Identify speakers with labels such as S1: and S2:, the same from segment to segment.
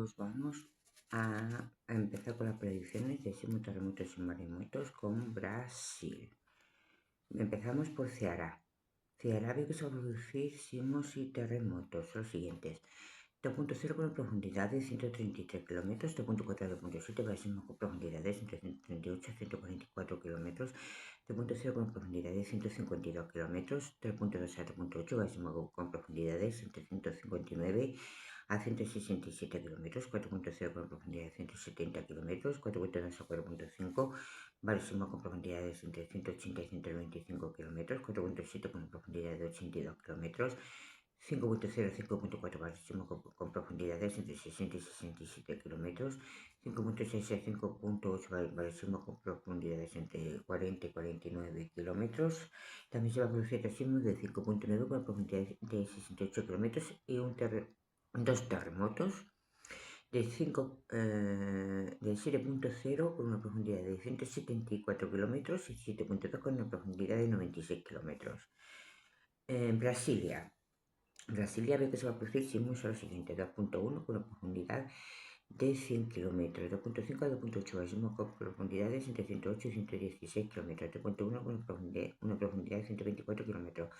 S1: pues vamos a empezar con las predicciones de sismos, terremotos y maremotos con Brasil. Empezamos por Ceará. Ceará ve que se va a producir sismos y terremotos, son los siguientes. 2.0 con profundidad de 133 kilómetros, 2.4 a 2.7 para sismos con profundidades entre 138 a 144 kilómetros, 3.0 con profundidad de 152 kilómetros, 3.2 a 3.8 para sismos con profundidades entre 159 a 167 kilómetros, 4.0 con profundidad de 170 kilómetros, 4.2 a 4.5 Bálsimo con profundidades entre 180 y 195 kilómetros, 4.7 con profundidad de 82 kilómetros, 5.0 a 5.4 Bálsimo con profundidades entre 60 y 67 kilómetros, 5.6 a 5.8 Bálsimo con profundidades entre 40 y 49 kilómetros. También se va a producir sismos de 5.9 con profundidad de 68 kilómetros y dos terremotos de 7.0 con una profundidad de 174 kilómetros y 7.2 con una profundidad de 96 kilómetros. Brasilia ve que se va a producir sismos a lo siguiente: 2.1 con una profundidad de 100 kilómetros, 2.5 a 2.8 sismos con profundidades entre 108 y 116 kilómetros, 3.1 con una profundidad de 124 kilómetros,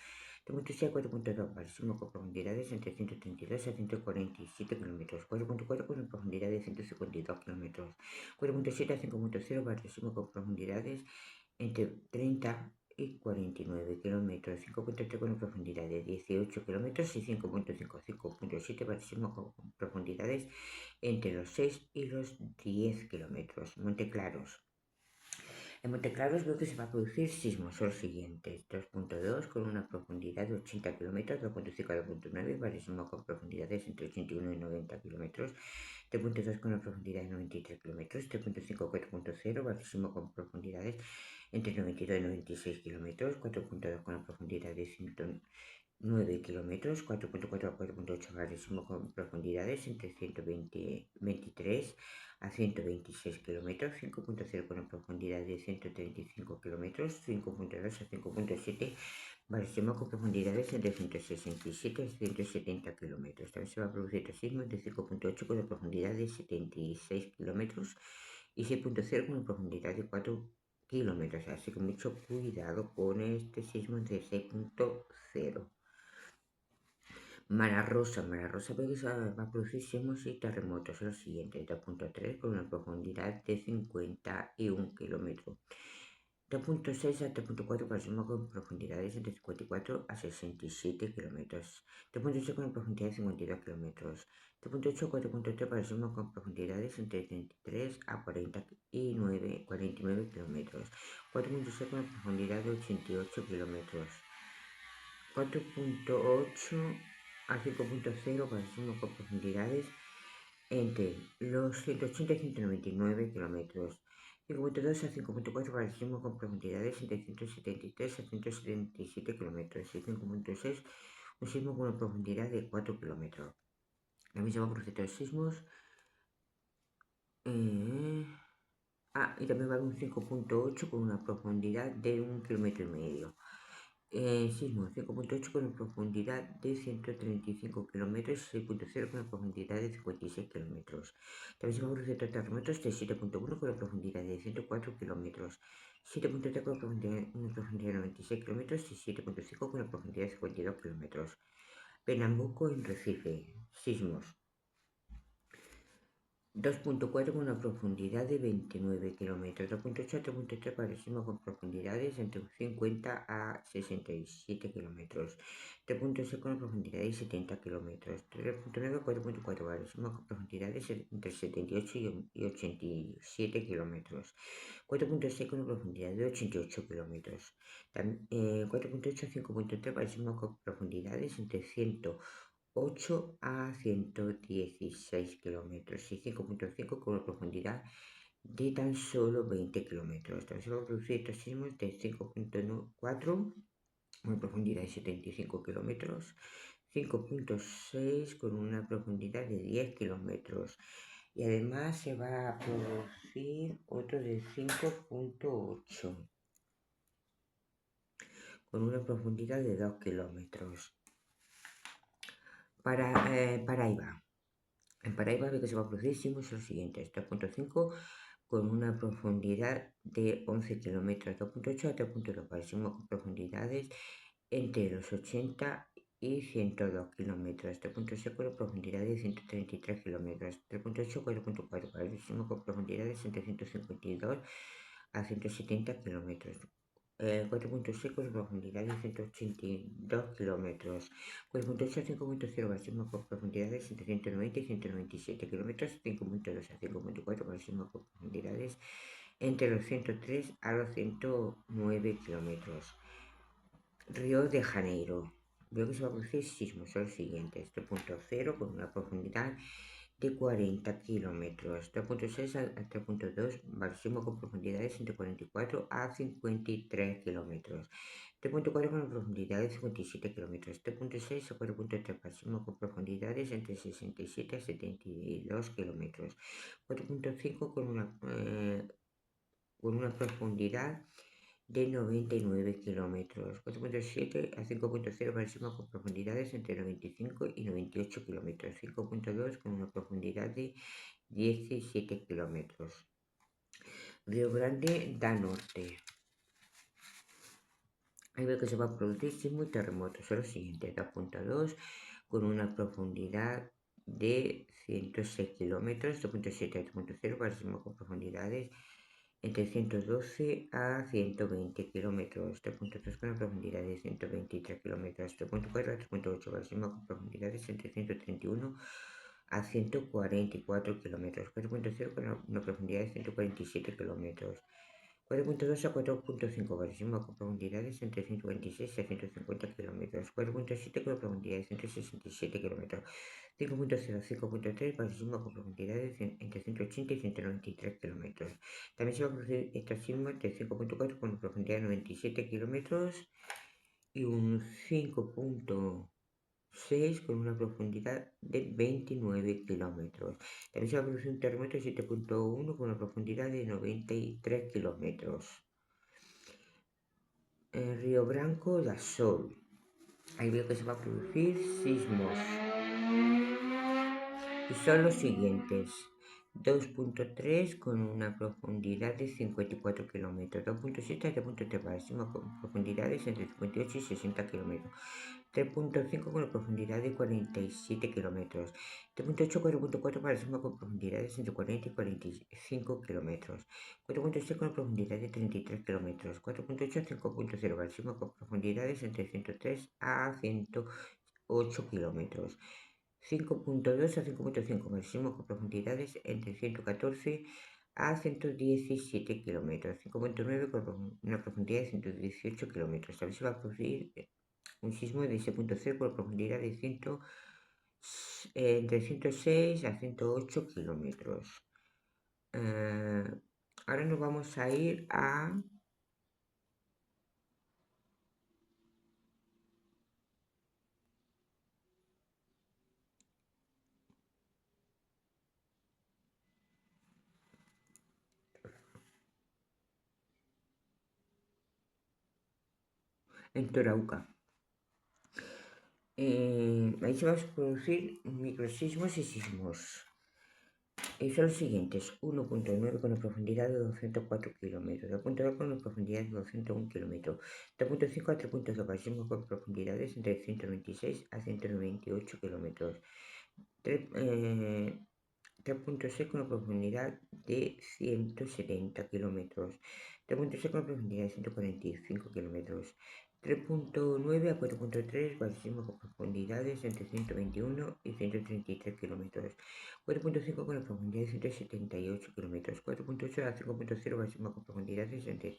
S1: 3.6 a 4.2 sismos con profundidades entre 132 a 147 kilómetros, 4.4 con una profundidad de 152 kilómetros, 4.7 a 5.0 sismos con profundidades entre 30 y 49 kilómetros, 5.3 con una profundidad de 18 kilómetros y 5.5 a 5.7 sismos con profundidades entre los 6 y los 10 kilómetros. Monteclaros. En Monteclaros veo que se va a producir sismos, son los siguientes: 2.2 con una profundidad de 80 kilómetros, 2.5 a 2.9 sismos con profundidades entre 81 y 90 kilómetros, 3.2 con una profundidad de 93 kilómetros, 3.5 a 4.0 sismos con profundidades entre 92 y 96 kilómetros, 4.2 con una profundidad de 109 kilómetros, 4.4 a 4.8 sismos con profundidades entre 123 a 126 kilómetros, 5.0 con una profundidad de 135 kilómetros, 5.2 a 5.7 sismos con profundidades entre 167 y 170 kilómetros. También se va a producir sismos de 5.8 con una profundidad de 76 kilómetros y 6.0 con una profundidad de 4 kilómetros. Así que mucho cuidado con este sismo de 6.0. Mara Rosa ve que se va a producir sismos y terremotos en los siguientes: 2.3 con una profundidad de 51 kilómetros, 2.6 a 3.4 para sismos con profundidades entre 54 a 67 kilómetros, 3.8 con una profundidad de 52 kilómetros, 3.8 a 4.3 para sismos con profundidades entre 33 a 49 kilómetros, 4.6 con una profundidad de 88 kilómetros, 4.8 a 5.0 para sismos con profundidades entre los 180 y 199 kilómetros, 5.2 a 5.4 para sismos con profundidades entre 173 a 177 kilómetros y 5.6 un sismo con una profundidad de 4 kilómetros. También se van a producir sismos. Y también va a haber un 5.8 con una profundidad de 1,5 kilómetros. Sismo 5.8 con una profundidad de 135 kilómetros, 6.0 con una profundidad de 56 kilómetros. También se va a producir terremotos de 7.1 con una profundidad de 104 kilómetros, 7.3 con una profundidad de 96 kilómetros y 7.5 con una profundidad de 52 kilómetros. Pernambuco en Recife, sismos 2.4 con una profundidad de 29 kilómetros, 2.8 a 3.3 para sismos con profundidades entre 50 a 67 kilómetros, 3.6 con una profundidad de 70 kilómetros, 3.9 a 4.4 para sismos con profundidades entre 78 y 87 kilómetros, 4.6 con una profundidad de 88 kilómetros, 4.8 a 5.3 para sismos con profundidades entre 108 a 116 kilómetros y 5.5 con una profundidad de tan solo 20 kilómetros. También se van a producir estos sismos de 5.4 con una profundidad de 75 kilómetros, 5.6 con una profundidad de 10 kilómetros. Y además se va a producir otro de 5.8 con una profundidad de 2 kilómetros. Paraíba. En Paraíba ve que se va a producir sismos los siguientes: 3.5 con una profundidad de 11 kilómetros, 2.8 a 3.2 para sismos con profundidades entre los 80 y 102 kilómetros, 3.6 con profundidad de 133 kilómetros, 3.8 4.4 para sismos con profundidades entre 152 a 170 kilómetros. 4.6 con profundidad de 182 kilómetros, 4.8 a 5.0 máximo con profundidades entre 190 y 197 kilómetros, 5.2 a 5.4 máximo con profundidades entre los 103 a los 109 kilómetros. Río de Janeiro. Veo que se va a producir sismos, son los siguientes: 3.0 con una profundidad de 40 kilómetros, 3.6 a 3.2 máximo con profundidades entre 44 a 53 kilómetros, 3.4 con profundidad de 57 kilómetros, 3.6 a 4.3 máximo con profundidades entre 67 a 72 kilómetros, 4.5 con una profundidad de 99 kilómetros, 4.7 a 5.0 máximo con profundidades entre 95 y 98 kilómetros, 5.2 con una profundidad de 17 kilómetros. Río Grande da Norte. Ahí veo que se va a producir sismo y terremotos. Son los siguientes: 2.2 con una profundidad de 106 kilómetros, 2.7 a 3.0 máximo con profundidades entre 112 a 120 kilómetros, 3.3 con una profundidad de 123 kilómetros, 3.4 a 3.8 máximo con profundidades entre 131 a 144 kilómetros, 4.0 con una profundidad de 147 kilómetros, 4.2 a 4.5 máximo con profundidades entre 126 a 150 kilómetros, 4.7 con profundidad de 167 kilómetros, 5.0 a 5.3 máximo con profundidades entre 180 y 193 kilómetros. También se va a producir estos sismos de 5.4 con profundidad de 97 kilómetros y un 5.6 con una profundidad de 29 kilómetros. También se va a producir un terremoto de 7.1 con una profundidad de 93 kilómetros. Río Branco da Sol. Ahí veo que se va a producir sismos. Y son los siguientes: 2.3 con una profundidad de 54 kilómetros, 2.7 a 3.3 máximo con profundidades entre 58 y 60 kilómetros, 3.5 con una profundidad de 47 kilómetros, 3.8 4.4 máximo con profundidades entre 40 y 45 kilómetros, 4.6 con una profundidad de 33 kilómetros, 4.8 a 5.0 máximo con profundidades entre 103 a 108 kilómetros, 5.2 a 5.5 máximo con profundidades entre 114 a 117 kilómetros, 5.9 con una profundidad de 118 kilómetros. También se va a producir un sismo de 6.0 con profundidad de entre 106 a 108 kilómetros. Ahora nos vamos a ir a en Torauca. Ahí se van a producir microsismos y sismos. Son los siguientes: 1.9 con una profundidad de 204 kilómetros, 2.2 con una profundidad de 201 kilómetros, 3.5 a 3.2 máximo con profundidades entre 196 a 198 kilómetros, 3.6 con una profundidad de 170 kilómetros, 3.6 con una profundidad de 145 kilómetros, 3.9 a 4.3 máximo con profundidades entre 121 y 133 kilómetros, 4.5 con la profundidad de 178 kilómetros, 4.8 a 5.0 máximo con profundidades entre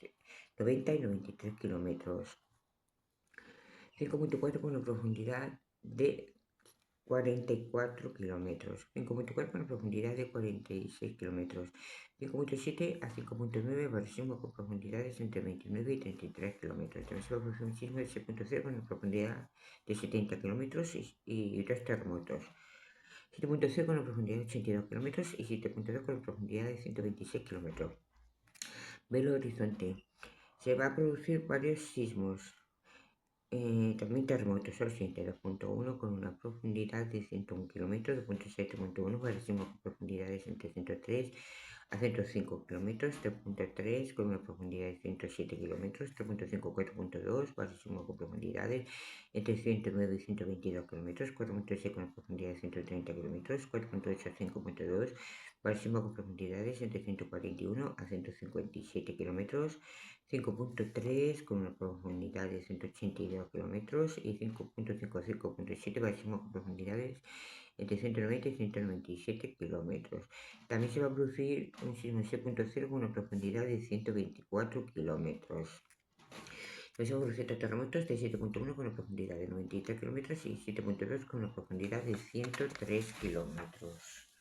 S1: 90 y 93 kilómetros, 5.4 con una profundidad de 44 kilómetros, 5.4 con una profundidad de 46 kilómetros, 5.7 a 5.9 máximo con profundidades entre 29 y 33 kilómetros. También se va a producir un sismo de 6.0 con una profundidad de 70 kilómetros y dos terremotos. 7.0 con una profundidad de 82 kilómetros y 7.2 con una profundidad de 126 kilómetros. Belo Horizonte. Se va a producir varios sismos. También terremotos al siguiente 2.1 con una profundidad de 101 kilómetros, 2.7.1 para con profundidades entre 103 a 105 kilómetros, 3.3 con una profundidad de 107 kilómetros, 3.5 4.2 para con profundidades entre 109 y 122 kilómetros, 4.6 con una profundidad de 130 kilómetros, 4.8 a 5.2 para con profundidades entre 141 a 157 kilómetros, 5.3 con una profundidad de 182 kilómetros y 5.5 a 5.7 máximo con profundidades entre 190 y 197 kilómetros. También se va a producir un sismo 6.0 con una profundidad de 124 kilómetros. También se va a producir terremotos de 7.1 con una profundidad de 93 kilómetros y 7.2 con una profundidad de 103 kilómetros.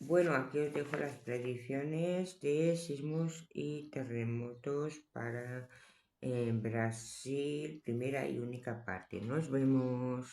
S1: Bueno, aquí os dejo las predicciones de sismos y terremotos para Brasil, primera y única parte. Nos vemos.